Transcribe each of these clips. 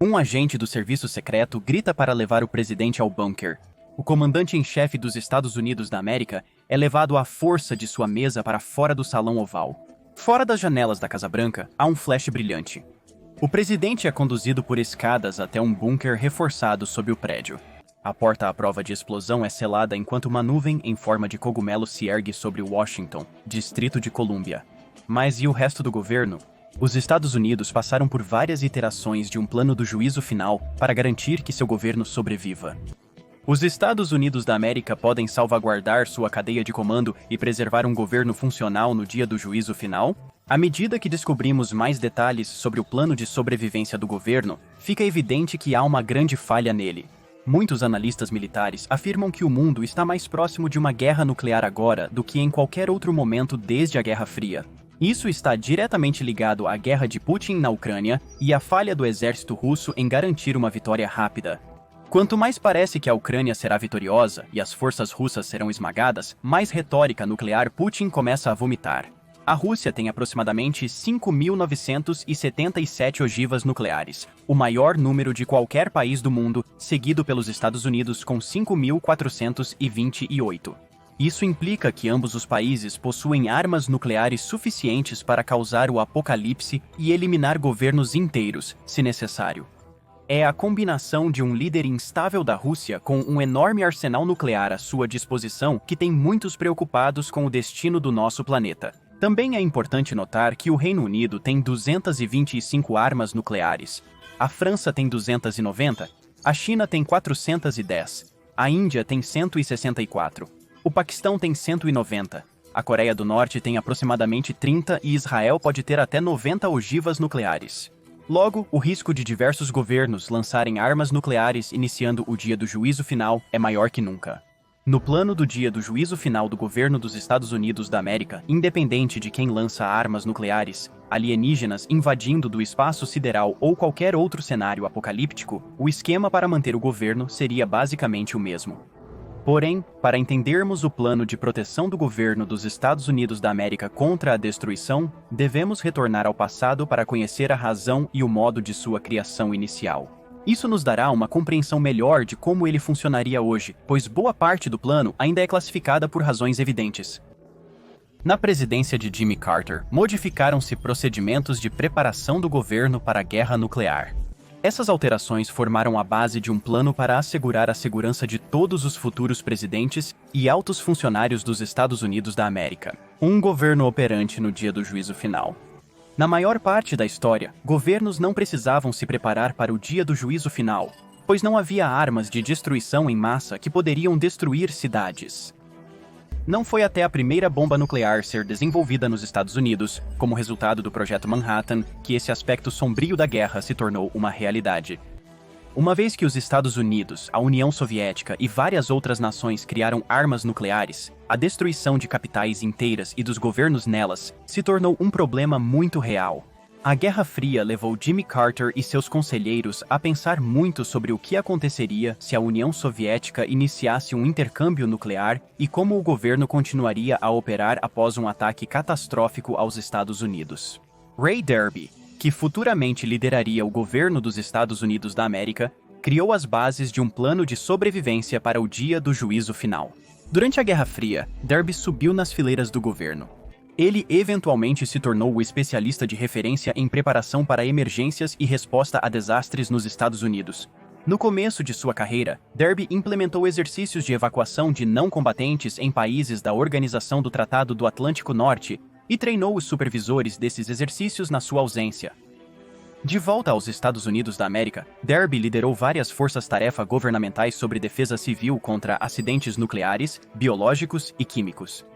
Um agente do serviço secreto grita para levar o presidente ao bunker. O comandante em chefe dos Estados Unidos da América é levado à força de sua mesa para fora do salão oval. Fora das janelas da Casa Branca, há um flash brilhante. O presidente é conduzido por escadas até um bunker reforçado sob o prédio. A porta à prova de explosão é selada enquanto uma nuvem em forma de cogumelo se ergue sobre Washington, Distrito de Colômbia. Mas e o resto do governo? Os Estados Unidos passaram por várias iterações de um plano do juízo final para garantir que seu governo sobreviva. Os Estados Unidos da América podem salvaguardar sua cadeia de comando e preservar um governo funcional no dia do juízo final? À medida que descobrimos mais detalhes sobre o plano de sobrevivência do governo, fica evidente que há uma grande falha nele. Muitos analistas militares afirmam que o mundo está mais próximo de uma guerra nuclear agora do que em qualquer outro momento desde a Guerra Fria. Isso está diretamente ligado à guerra de Putin na Ucrânia e à falha do exército russo em garantir uma vitória rápida. Quanto mais parece que a Ucrânia será vitoriosa e as forças russas serão esmagadas, mais retórica nuclear Putin começa a vomitar. A Rússia tem aproximadamente 5.977 ogivas nucleares, o maior número de qualquer país do mundo, seguido pelos Estados Unidos com 5.428. Isso implica que ambos os países possuem armas nucleares suficientes para causar o apocalipse e eliminar governos inteiros, se necessário. É a combinação de um líder instável da Rússia com um enorme arsenal nuclear à sua disposição que tem muitos preocupados com o destino do nosso planeta. Também é importante notar que o Reino Unido tem 225 armas nucleares, a França tem 290, a China tem 410, a Índia tem 164, o Paquistão tem 190, a Coreia do Norte tem aproximadamente 30 e Israel pode ter até 90 ogivas nucleares. Logo, o risco de diversos governos lançarem armas nucleares iniciando o dia do juízo final é maior que nunca. No plano do dia do juízo final do governo dos Estados Unidos da América, independente de quem lança armas nucleares, alienígenas invadindo do espaço sideral ou qualquer outro cenário apocalíptico, o esquema para manter o governo seria basicamente o mesmo. Porém, para entendermos o plano de proteção do governo dos Estados Unidos da América contra a destruição, devemos retornar ao passado para conhecer a razão e o modo de sua criação inicial. Isso nos dará uma compreensão melhor de como ele funcionaria hoje, pois boa parte do plano ainda é classificada por razões evidentes. Na presidência de Jimmy Carter, modificaram-se procedimentos de preparação do governo para a guerra nuclear. Essas alterações formaram a base de um plano para assegurar a segurança de todos os futuros presidentes e altos funcionários dos Estados Unidos da América. Um governo operante no dia do juízo final. Na maior parte da história, governos não precisavam se preparar para o dia do juízo final, pois não havia armas de destruição em massa que poderiam destruir cidades. Não foi até a primeira bomba nuclear ser desenvolvida nos Estados Unidos, como resultado do Projeto Manhattan, que esse aspecto sombrio da guerra se tornou uma realidade. Uma vez que os Estados Unidos, a União Soviética e várias outras nações criaram armas nucleares, a destruição de capitais inteiras e dos governos nelas se tornou um problema muito real. A Guerra Fria levou Jimmy Carter e seus conselheiros a pensar muito sobre o que aconteceria se a União Soviética iniciasse um intercâmbio nuclear e como o governo continuaria a operar após um ataque catastrófico aos Estados Unidos. Ray Derby, que futuramente lideraria o governo dos Estados Unidos da América, criou as bases de um plano de sobrevivência para o dia do juízo final. Durante a Guerra Fria, Derby subiu nas fileiras do governo. Ele eventualmente se tornou o especialista de referência em preparação para emergências e resposta a desastres nos Estados Unidos. No começo de sua carreira, Derby implementou exercícios de evacuação de não combatentes em países da Organização do Tratado do Atlântico Norte e treinou os supervisores desses exercícios na sua ausência. De volta aos Estados Unidos da América, Derby liderou várias forças-tarefa governamentais sobre defesa civil contra acidentes nucleares, biológicos e químicos.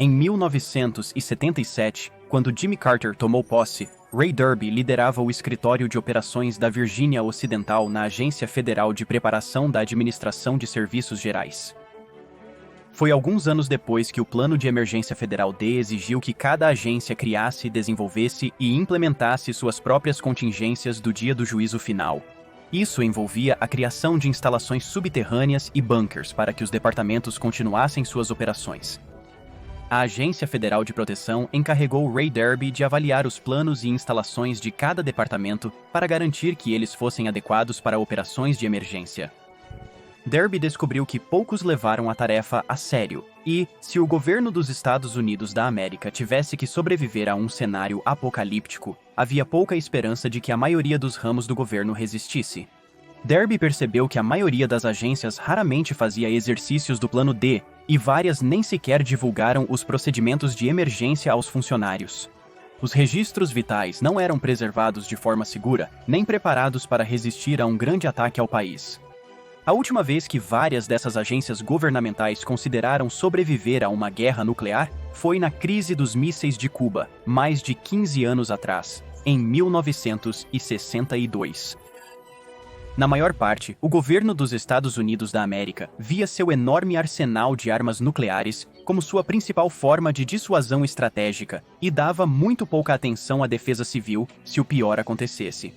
Em 1977, quando Jimmy Carter tomou posse, Ray Derby liderava o escritório de operações da Virgínia Ocidental na Agência Federal de Preparação da Administração de Serviços Gerais. Foi alguns anos depois que o Plano de Emergência Federal D exigiu que cada agência criasse, desenvolvesse e implementasse suas próprias contingências do dia do juízo final. Isso envolvia a criação de instalações subterrâneas e bunkers para que os departamentos continuassem suas operações. A Agência Federal de Proteção encarregou Ray Derby de avaliar os planos e instalações de cada departamento para garantir que eles fossem adequados para operações de emergência. Derby descobriu que poucos levaram a tarefa a sério e, se o governo dos Estados Unidos da América tivesse que sobreviver a um cenário apocalíptico, havia pouca esperança de que a maioria dos ramos do governo resistisse. Derby percebeu que a maioria das agências raramente fazia exercícios do Plano D e várias nem sequer divulgaram os procedimentos de emergência aos funcionários. Os registros vitais não eram preservados de forma segura, nem preparados para resistir a um grande ataque ao país. A última vez que várias dessas agências governamentais consideraram sobreviver a uma guerra nuclear foi na crise dos mísseis de Cuba, mais de 15 anos atrás, em 1962. Na maior parte, o governo dos Estados Unidos da América via seu enorme arsenal de armas nucleares como sua principal forma de dissuasão estratégica e dava muito pouca atenção à defesa civil se o pior acontecesse.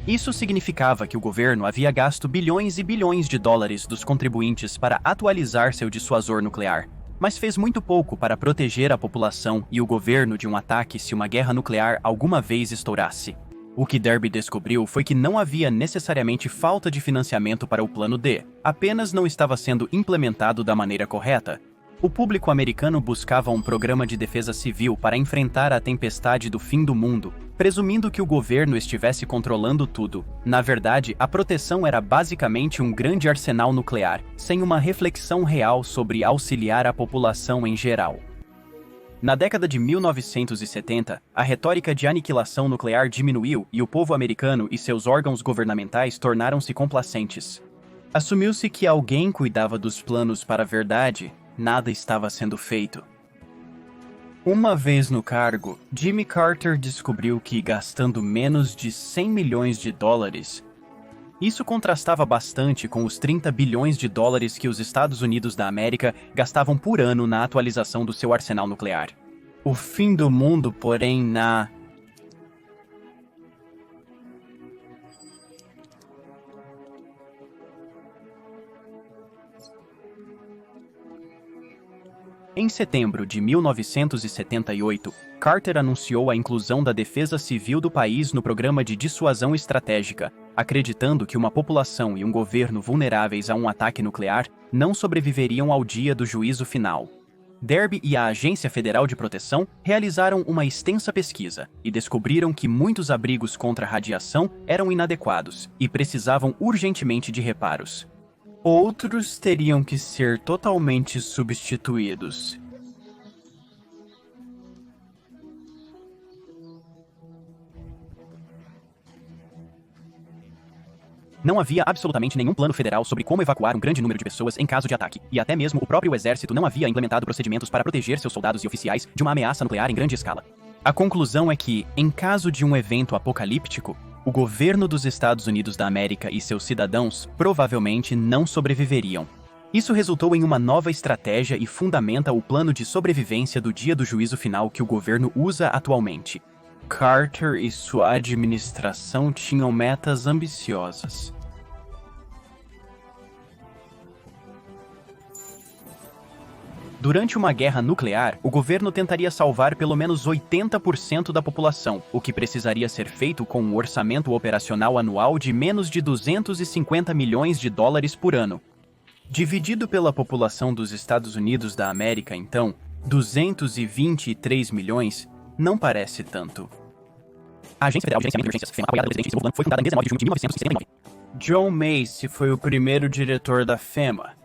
Isso significava que o governo havia gasto bilhões e bilhões de dólares dos contribuintes para atualizar seu dissuasor nuclear, mas fez muito pouco para proteger a população e o governo de um ataque se uma guerra nuclear alguma vez estourasse. O que Derby descobriu foi que não havia necessariamente falta de financiamento para o Plano D, apenas não estava sendo implementado da maneira correta. O público americano buscava um programa de defesa civil para enfrentar a tempestade do fim do mundo, presumindo que o governo estivesse controlando tudo. Na verdade, a proteção era basicamente um grande arsenal nuclear, sem uma reflexão real sobre auxiliar a população em geral. Na década de 1970, a retórica de aniquilação nuclear diminuiu e o povo americano e seus órgãos governamentais tornaram-se complacentes. Assumiu-se que alguém cuidava dos planos para a verdade, nada estava sendo feito. Uma vez no cargo, Jimmy Carter descobriu que, gastando menos de 100 milhões de dólares, isso contrastava bastante com os 30 bilhões de dólares que os Estados Unidos da América gastavam por ano na atualização do seu arsenal nuclear. O fim do mundo, porém, Em setembro de 1978, Carter anunciou a inclusão da defesa civil do país no programa de dissuasão estratégica, acreditando que uma população e um governo vulneráveis a um ataque nuclear não sobreviveriam ao dia do juízo final. Derby e a Agência Federal de Proteção realizaram uma extensa pesquisa e descobriram que muitos abrigos contra radiação eram inadequados e precisavam urgentemente de reparos. Outros teriam que ser totalmente substituídos. Não havia absolutamente nenhum plano federal sobre como evacuar um grande número de pessoas em caso de ataque, e até mesmo o próprio exército não havia implementado procedimentos para proteger seus soldados e oficiais de uma ameaça nuclear em grande escala. A conclusão é que, em caso de um evento apocalíptico, o governo dos Estados Unidos da América e seus cidadãos provavelmente não sobreviveriam. Isso resultou em uma nova estratégia e fundamenta o plano de sobrevivência do dia do juízo final que o governo usa atualmente. Carter e sua administração tinham metas ambiciosas. Durante uma guerra nuclear, o governo tentaria salvar pelo menos 80% da população, o que precisaria ser feito com um orçamento operacional anual de menos de 250 milhões de dólares por ano. Dividido pela população dos Estados Unidos da América, então, 223 milhões não parece tanto. A Agência Federal de Gerenciamento de Emergências, FEMA, apoiada pelo presidente James Blunt, foi fundada em 19 de junho de 1979. John Macy foi o primeiro diretor da FEMA.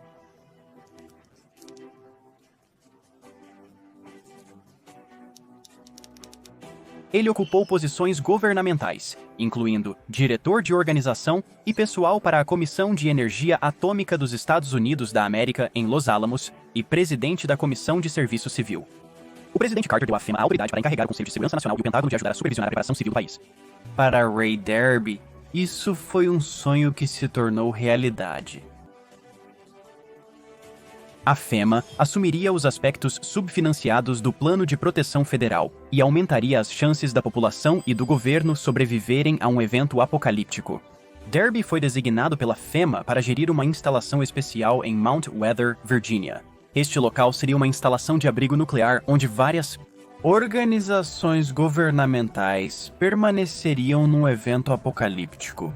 Ele ocupou posições governamentais, incluindo diretor de organização e pessoal para a Comissão de Energia Atômica dos Estados Unidos da América em Los Alamos e presidente da Comissão de Serviço Civil. O presidente Carter deu à FEMA a autoridade para encarregar o Conselho de Segurança Nacional e o Pentágono de ajudar a supervisionar a preparação civil do país. Para Ray Derby, isso foi um sonho que se tornou realidade. A FEMA assumiria os aspectos subfinanciados do Plano de Proteção Federal e aumentaria as chances da população e do governo sobreviverem a um evento apocalíptico. Derby foi designado pela FEMA para gerir uma instalação especial em Mount Weather, Virgínia. Este local seria uma instalação de abrigo nuclear onde várias organizações governamentais permaneceriam num evento apocalíptico.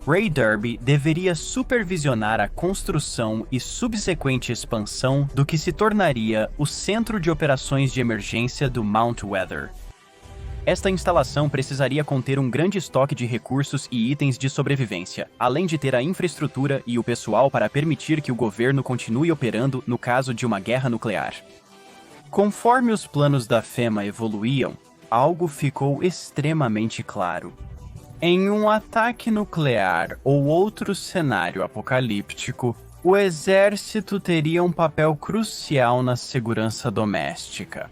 Ray Derby deveria supervisionar a construção e subsequente expansão do que se tornaria o Centro de Operações de Emergência do Mount Weather. Esta instalação precisaria conter um grande estoque de recursos e itens de sobrevivência, além de ter a infraestrutura e o pessoal para permitir que o governo continue operando no caso de uma guerra nuclear. Conforme os planos da FEMA evoluíam, algo ficou extremamente claro. Em um ataque nuclear ou outro cenário apocalíptico, o exército teria um papel crucial na segurança doméstica.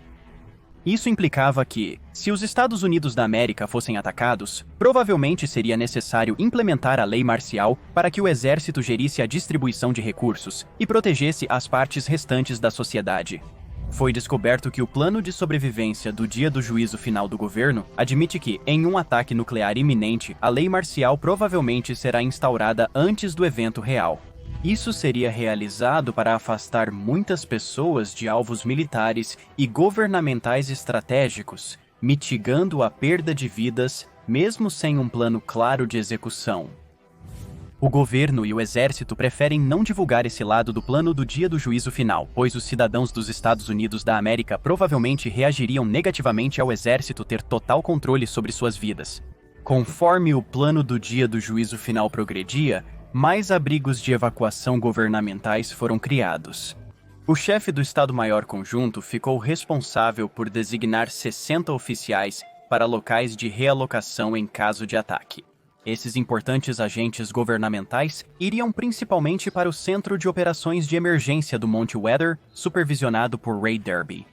Isso implicava que, se os Estados Unidos da América fossem atacados, provavelmente seria necessário implementar a lei marcial para que o exército gerisse a distribuição de recursos e protegesse as partes restantes da sociedade. Foi descoberto que o plano de sobrevivência do dia do juízo final do governo admite que, em um ataque nuclear iminente, a lei marcial provavelmente será instaurada antes do evento real. Isso seria realizado para afastar muitas pessoas de alvos militares e governamentais estratégicos, mitigando a perda de vidas, mesmo sem um plano claro de execução. O governo e o exército preferem não divulgar esse lado do plano do dia do juízo final, pois os cidadãos dos Estados Unidos da América provavelmente reagiriam negativamente ao exército ter total controle sobre suas vidas. Conforme o plano do dia do juízo final progredia, mais abrigos de evacuação governamentais foram criados. O chefe do Estado-Maior Conjunto ficou responsável por designar 60 oficiais para locais de realocação em caso de ataque. Esses importantes agentes governamentais iriam principalmente para o Centro de Operações de Emergência do Monte Weather, supervisionado por Ray Derby.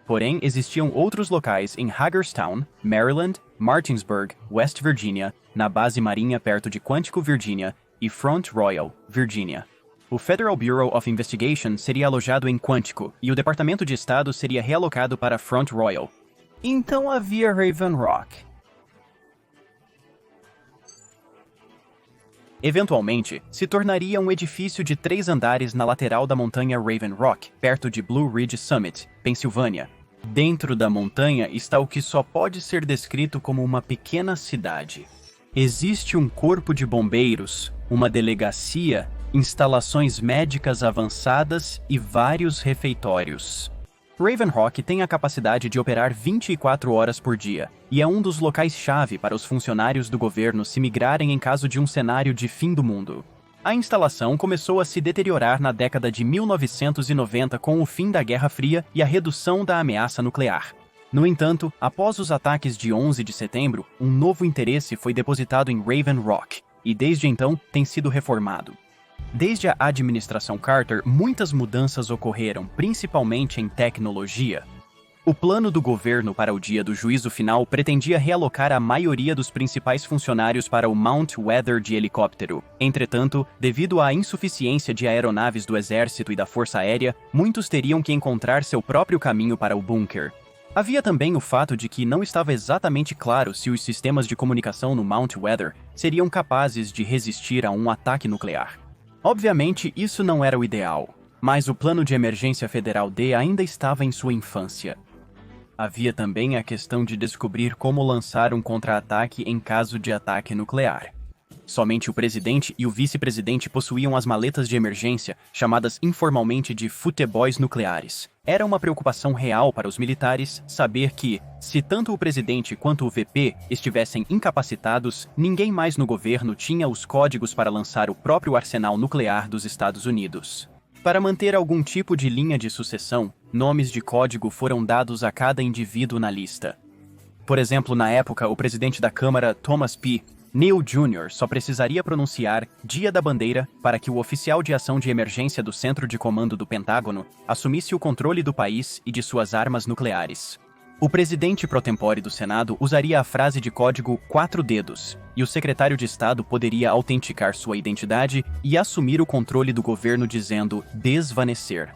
Porém, existiam outros locais em Hagerstown, Maryland, Martinsburg, West Virginia, na base marinha perto de Quantico, Virgínia, e Front Royal, Virgínia. O Federal Bureau of Investigation seria alojado em Quantico e o Departamento de Estado seria realocado para Front Royal. Então havia Raven Rock. Eventualmente, se tornaria um edifício de 3 andares na lateral da montanha Raven Rock, perto de Blue Ridge Summit, Pensilvânia. Dentro da montanha está o que só pode ser descrito como uma pequena cidade. Existe um corpo de bombeiros, uma delegacia, instalações médicas avançadas e vários refeitórios. Raven Rock tem a capacidade de operar 24 horas por dia, e é um dos locais-chave para os funcionários do governo se migrarem em caso de um cenário de fim do mundo. A instalação começou a se deteriorar na década de 1990 com o fim da Guerra Fria e a redução da ameaça nuclear. No entanto, após os ataques de 11 de setembro, um novo interesse foi depositado em Raven Rock, e desde então tem sido reformado. Desde a administração Carter, muitas mudanças ocorreram, principalmente em tecnologia. O plano do governo para o dia do juízo final pretendia realocar a maioria dos principais funcionários para o Mount Weather de helicóptero. Entretanto, devido à insuficiência de aeronaves do Exército e da Força Aérea, muitos teriam que encontrar seu próprio caminho para o bunker. Havia também o fato de que não estava exatamente claro se os sistemas de comunicação no Mount Weather seriam capazes de resistir a um ataque nuclear. Obviamente, isso não era o ideal, mas o plano de emergência federal D ainda estava em sua infância. Havia também a questão de descobrir como lançar um contra-ataque em caso de ataque nuclear. Somente o presidente e o vice-presidente possuíam as maletas de emergência, chamadas informalmente de futeboys nucleares. Era uma preocupação real para os militares saber que, se tanto o presidente quanto o VP estivessem incapacitados, ninguém mais no governo tinha os códigos para lançar o próprio arsenal nuclear dos Estados Unidos. Para manter algum tipo de linha de sucessão, nomes de código foram dados a cada indivíduo na lista. Por exemplo, na época, o presidente da Câmara, Thomas P. Neal Jr. só precisaria pronunciar Dia da Bandeira para que o oficial de ação de emergência do Centro de Comando do Pentágono assumisse o controle do país e de suas armas nucleares. O presidente pro tempore do Senado usaria a frase de código 4 dedos, e o secretário de Estado poderia autenticar sua identidade e assumir o controle do governo dizendo desvanecer.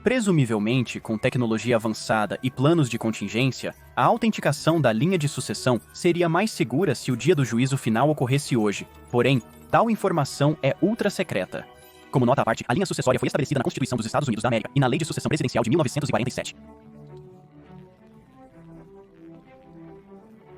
Presumivelmente, com tecnologia avançada e planos de contingência, a autenticação da linha de sucessão seria mais segura se o dia do juízo final ocorresse hoje. Porém, tal informação é ultra secreta. Como nota à parte, a linha sucessória foi estabelecida na Constituição dos Estados Unidos da América e na Lei de Sucessão Presidencial de 1947.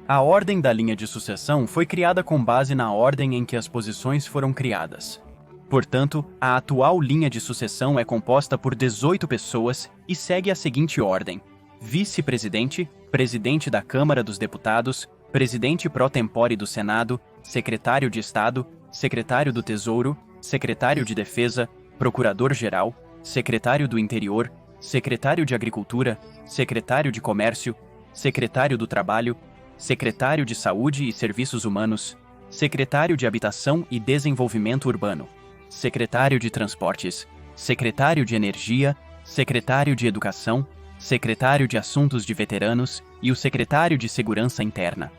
A ordem da linha de sucessão foi criada com base na ordem em que as posições foram criadas. Portanto, a atual linha de sucessão é composta por 18 pessoas e segue a seguinte ordem: vice-presidente, presidente da Câmara dos Deputados, presidente pro tempore do Senado, secretário de Estado, secretário do Tesouro, secretário de Defesa, procurador-geral, secretário do Interior, secretário de Agricultura, secretário de Comércio, secretário do Trabalho, secretário de Saúde e Serviços Humanos, secretário de Habitação e Desenvolvimento Urbano, secretário de Transportes, secretário de Energia, secretário de Educação, secretário de Assuntos de Veteranos e o secretário de Segurança Interna.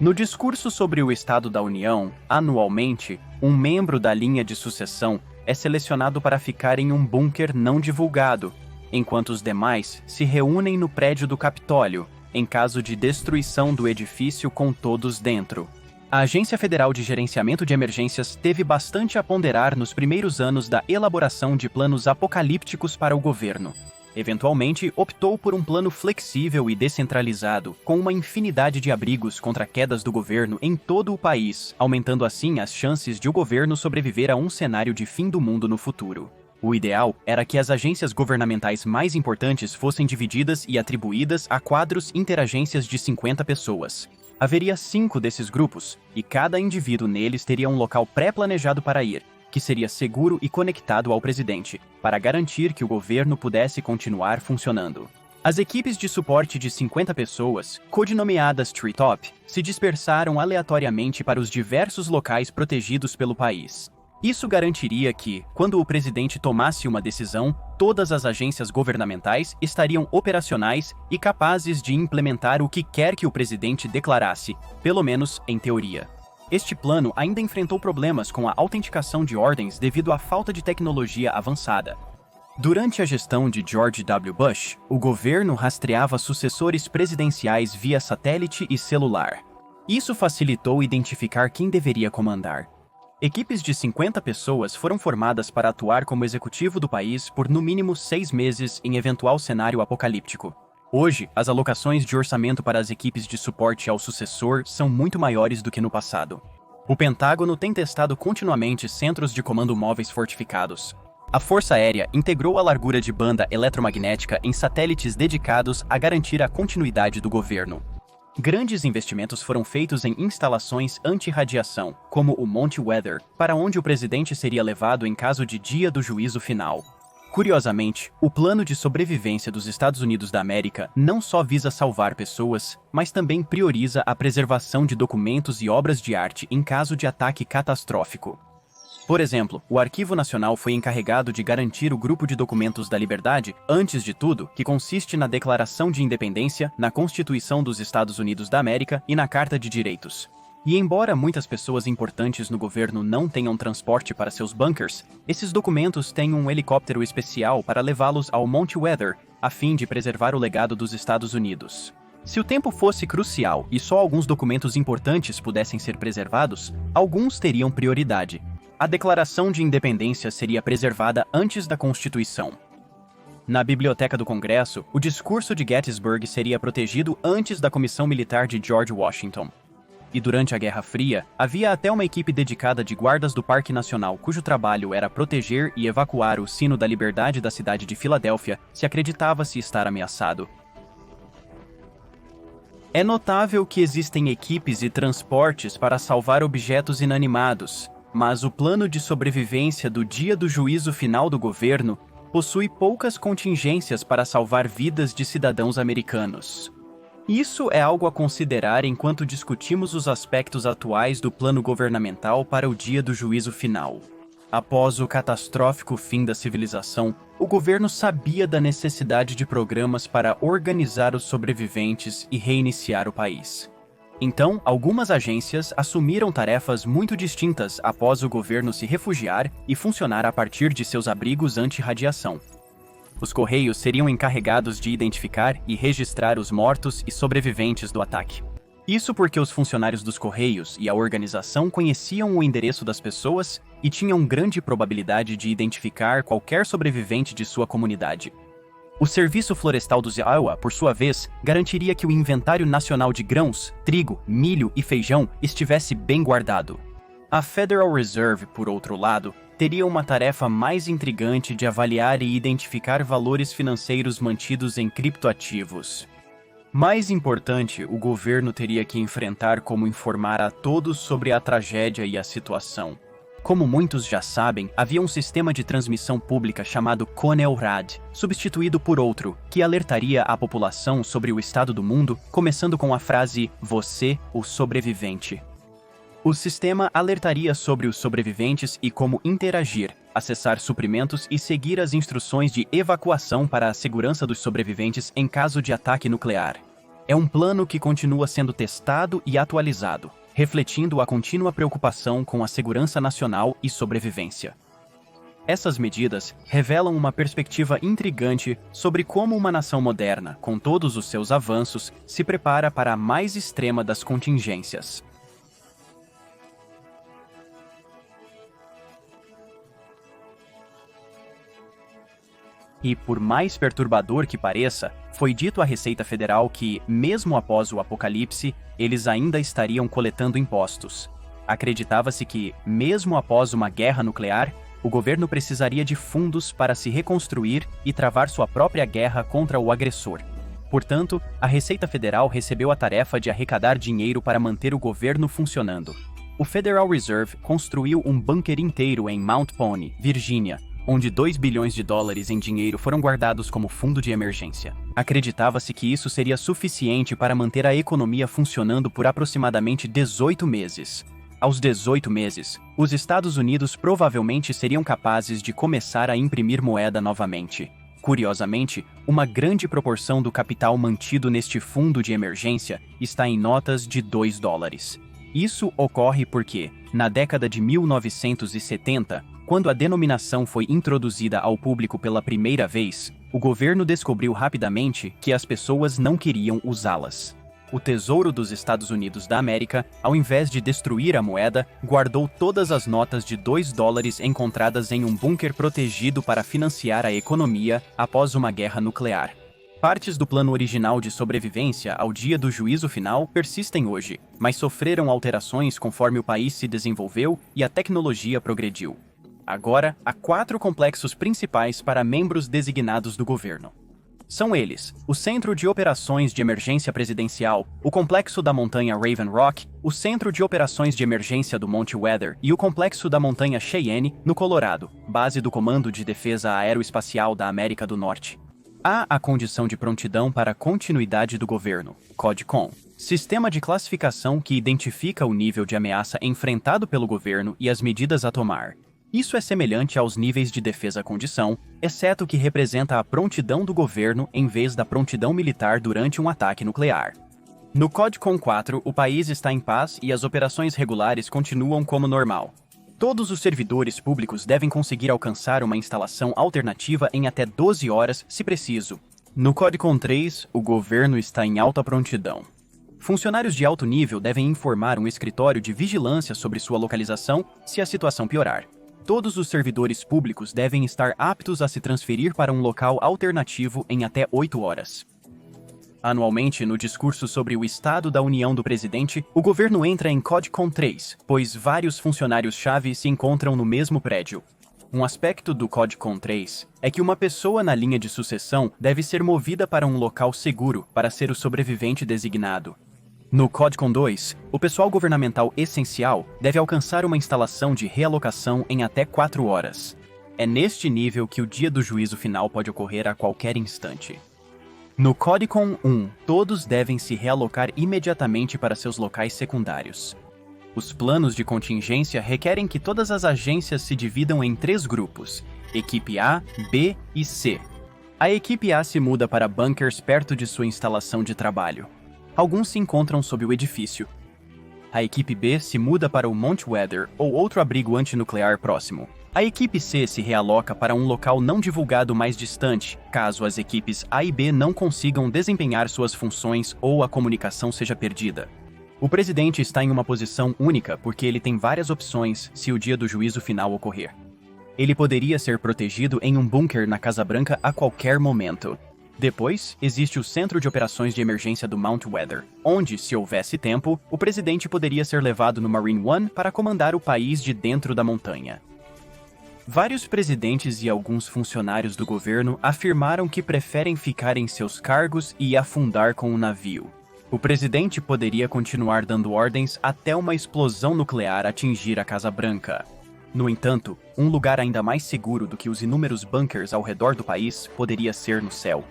No discurso sobre o Estado da União, anualmente, um membro da linha de sucessão é selecionado para ficar em um bunker não divulgado, enquanto os demais se reúnem no prédio do Capitólio, em caso de destruição do edifício com todos dentro. A Agência Federal de Gerenciamento de Emergências teve bastante a ponderar nos primeiros anos da elaboração de planos apocalípticos para o governo. Eventualmente, optou por um plano flexível e descentralizado, com uma infinidade de abrigos contra quedas do governo em todo o país, aumentando assim as chances de o governo sobreviver a um cenário de fim do mundo no futuro. O ideal era que as agências governamentais mais importantes fossem divididas e atribuídas a quadros interagências de 50 pessoas. Haveria 5 desses grupos, e cada indivíduo neles teria um local pré-planejado para ir, que seria seguro e conectado ao presidente, para garantir que o governo pudesse continuar funcionando. As equipes de suporte de 50 pessoas, codinomeadas Treetop, se dispersaram aleatoriamente para os diversos locais protegidos pelo país. Isso garantiria que, quando o presidente tomasse uma decisão, todas as agências governamentais estariam operacionais e capazes de implementar o que quer que o presidente declarasse, pelo menos em teoria. Este plano ainda enfrentou problemas com a autenticação de ordens devido à falta de tecnologia avançada. Durante a gestão de George W. Bush, o governo rastreava sucessores presidenciais via satélite e celular. Isso facilitou identificar quem deveria comandar. Equipes de 50 pessoas foram formadas para atuar como executivo do país por no mínimo 6 meses em eventual cenário apocalíptico. Hoje, as alocações de orçamento para as equipes de suporte ao sucessor são muito maiores do que no passado. O Pentágono tem testado continuamente centros de comando móveis fortificados. A Força Aérea integrou a largura de banda eletromagnética em satélites dedicados a garantir a continuidade do governo. Grandes investimentos foram feitos em instalações anti-radiação, como o Monte Weather, para onde o presidente seria levado em caso de dia do juízo final. Curiosamente, o plano de sobrevivência dos Estados Unidos da América não só visa salvar pessoas, mas também prioriza a preservação de documentos e obras de arte em caso de ataque catastrófico. Por exemplo, o Arquivo Nacional foi encarregado de garantir o grupo de documentos da liberdade, antes de tudo, que consiste na Declaração de Independência, na Constituição dos Estados Unidos da América e na Carta de Direitos. E embora muitas pessoas importantes no governo não tenham transporte para seus bunkers, esses documentos têm um helicóptero especial para levá-los ao Monte Weather, a fim de preservar o legado dos Estados Unidos. Se o tempo fosse crucial e só alguns documentos importantes pudessem ser preservados, alguns teriam prioridade. A Declaração de Independência seria preservada antes da Constituição. Na Biblioteca do Congresso, o discurso de Gettysburg seria protegido antes da Comissão Militar de George Washington. E durante a Guerra Fria, havia até uma equipe dedicada de guardas do Parque Nacional cujo trabalho era proteger e evacuar o Sino da Liberdade da cidade de Filadélfia se acreditava-se estar ameaçado. É notável que existem equipes e transportes para salvar objetos inanimados, mas o plano de sobrevivência do dia do juízo final do governo possui poucas contingências para salvar vidas de cidadãos americanos. Isso é algo a considerar enquanto discutimos os aspectos atuais do plano governamental para o dia do juízo final. Após o catastrófico fim da civilização, o governo sabia da necessidade de programas para organizar os sobreviventes e reiniciar o país. Então, algumas agências assumiram tarefas muito distintas após o governo se refugiar e funcionar a partir de seus abrigos anti-radiação. Os Correios seriam encarregados de identificar e registrar os mortos e sobreviventes do ataque. Isso porque os funcionários dos Correios e a organização conheciam o endereço das pessoas e tinham grande probabilidade de identificar qualquer sobrevivente de sua comunidade. O Serviço Florestal dos Iowa, por sua vez, garantiria que o inventário nacional de grãos, trigo, milho e feijão estivesse bem guardado. A Federal Reserve, por outro lado, teria uma tarefa mais intrigante de avaliar e identificar valores financeiros mantidos em criptoativos. Mais importante, o governo teria que enfrentar como informar a todos sobre a tragédia e a situação. Como muitos já sabem, havia um sistema de transmissão pública chamado CONELRAD, substituído por outro, que alertaria a população sobre o estado do mundo, começando com a frase "Você, o sobrevivente". O sistema alertaria sobre os sobreviventes e como interagir, acessar suprimentos e seguir as instruções de evacuação para a segurança dos sobreviventes em caso de ataque nuclear. É um plano que continua sendo testado e atualizado, refletindo a contínua preocupação com a segurança nacional e sobrevivência. Essas medidas revelam uma perspectiva intrigante sobre como uma nação moderna, com todos os seus avanços, se prepara para a mais extrema das contingências. E, por mais perturbador que pareça, foi dito à Receita Federal que, mesmo após o apocalipse, eles ainda estariam coletando impostos. Acreditava-se que, mesmo após uma guerra nuclear, o governo precisaria de fundos para se reconstruir e travar sua própria guerra contra o agressor. Portanto, a Receita Federal recebeu a tarefa de arrecadar dinheiro para manter o governo funcionando. O Federal Reserve construiu um bunker inteiro em Mount Pony, Virgínia, onde 2 bilhões de dólares em dinheiro foram guardados como fundo de emergência. Acreditava-se que isso seria suficiente para manter a economia funcionando por aproximadamente 18 meses. Aos 18 meses, os Estados Unidos provavelmente seriam capazes de começar a imprimir moeda novamente. Curiosamente, uma grande proporção do capital mantido neste fundo de emergência está em notas de 2 dólares. Isso ocorre porque, na década de 1970, quando a denominação foi introduzida ao público pela primeira vez, o governo descobriu rapidamente que as pessoas não queriam usá-las. O Tesouro dos Estados Unidos da América, ao invés de destruir a moeda, guardou todas as notas de 2 dólares encontradas em um bunker protegido para financiar a economia após uma guerra nuclear. Partes do plano original de sobrevivência ao dia do juízo final persistem hoje, mas sofreram alterações conforme o país se desenvolveu e a tecnologia progrediu. Agora, há 4 complexos principais para membros designados do governo. São eles: o Centro de Operações de Emergência Presidencial, o Complexo da Montanha Raven Rock, o Centro de Operações de Emergência do Monte Weather e o Complexo da Montanha Cheyenne, no Colorado, base do Comando de Defesa Aeroespacial da América do Norte. Há a Condição de Prontidão para a Continuidade do Governo, CODCOM, sistema de classificação que identifica o nível de ameaça enfrentado pelo governo e as medidas a tomar. Isso é semelhante aos níveis de defesa-condição, exceto que representa a prontidão do governo em vez da prontidão militar durante um ataque nuclear. No CODCOM 4, o país está em paz e as operações regulares continuam como normal. Todos os servidores públicos devem conseguir alcançar uma instalação alternativa em até 12 horas, se preciso. No CODCOM 3, o governo está em alta prontidão. Funcionários de alto nível devem informar um escritório de vigilância sobre sua localização se a situação piorar. Todos os servidores públicos devem estar aptos a se transferir para um local alternativo em até 8 horas. Anualmente, no discurso sobre o Estado da União do Presidente, o governo entra em CODCOM 3, pois vários funcionários-chave se encontram no mesmo prédio. Um aspecto do CODCOM 3 é que uma pessoa na linha de sucessão deve ser movida para um local seguro para ser o sobrevivente designado. No CODCOM 2, o pessoal governamental essencial deve alcançar uma instalação de realocação em até 4 horas. É neste nível que o dia do juízo final pode ocorrer a qualquer instante. No CODCOM 1, todos devem se realocar imediatamente para seus locais secundários. Os planos de contingência requerem que todas as agências se dividam em 3 grupos, equipe A, B e C. A equipe A se muda para bunkers perto de sua instalação de trabalho. Alguns se encontram sob o edifício. A equipe B se muda para o Monte Weather ou outro abrigo antinuclear próximo. A equipe C se realoca para um local não divulgado mais distante, caso as equipes A e B não consigam desempenhar suas funções ou a comunicação seja perdida. O presidente está em uma posição única porque ele tem várias opções se o dia do juízo final ocorrer. Ele poderia ser protegido em um bunker na Casa Branca a qualquer momento. Depois, existe o Centro de Operações de Emergência do Mount Weather, onde, se houvesse tempo, o presidente poderia ser levado no Marine One para comandar o país de dentro da montanha. Vários presidentes e alguns funcionários do governo afirmaram que preferem ficar em seus cargos e afundar com o navio. O presidente poderia continuar dando ordens até uma explosão nuclear atingir a Casa Branca. No entanto, um lugar ainda mais seguro do que os inúmeros bunkers ao redor do país poderia ser no céu.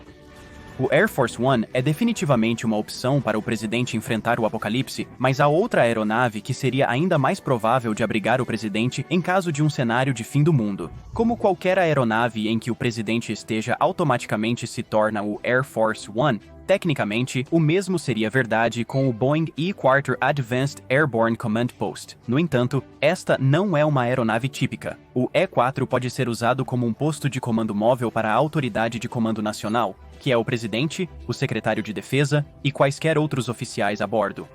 O Air Force One é definitivamente uma opção para o presidente enfrentar o apocalipse, mas há outra aeronave que seria ainda mais provável de abrigar o presidente em caso de um cenário de fim do mundo. Como qualquer aeronave em que o presidente esteja automaticamente se torna o Air Force One, tecnicamente, o mesmo seria verdade com o Boeing E-4 Advanced Airborne Command Post. No entanto, esta não é uma aeronave típica. O E-4 pode ser usado como um posto de comando móvel para a Autoridade de Comando Nacional, que é o presidente, o secretário de defesa e quaisquer outros oficiais a bordo.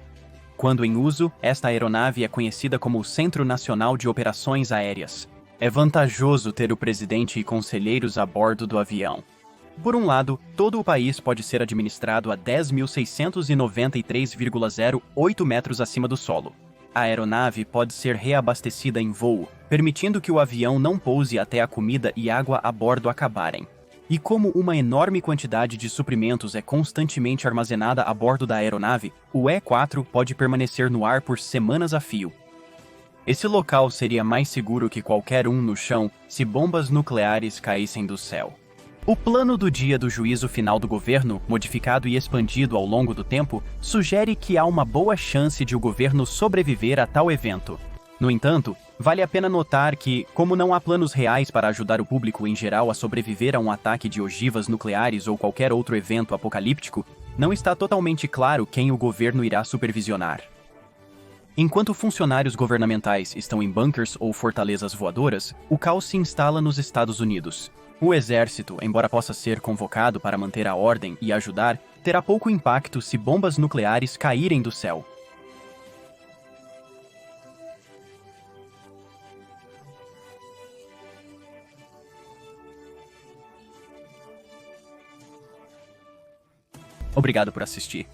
Quando em uso, esta aeronave é conhecida como o Centro Nacional de Operações Aéreas. É vantajoso ter o presidente e conselheiros a bordo do avião. Por um lado, todo o país pode ser administrado a 10.693,08 metros acima do solo. A aeronave pode ser reabastecida em voo, permitindo que o avião não pouse até a comida e água a bordo acabarem. E como uma enorme quantidade de suprimentos é constantemente armazenada a bordo da aeronave, o E-4 pode permanecer no ar por semanas a fio. Esse local seria mais seguro que qualquer um no chão se bombas nucleares caíssem do céu. O plano do dia do juízo final do governo, modificado e expandido ao longo do tempo, sugere que há uma boa chance de o governo sobreviver a tal evento. No entanto, vale a pena notar que, como não há planos reais para ajudar o público em geral a sobreviver a um ataque de ogivas nucleares ou qualquer outro evento apocalíptico, não está totalmente claro quem o governo irá supervisionar. Enquanto funcionários governamentais estão em bunkers ou fortalezas voadoras, o caos se instala nos Estados Unidos. O exército, embora possa ser convocado para manter a ordem e ajudar, terá pouco impacto se bombas nucleares caírem do céu. Obrigado por assistir.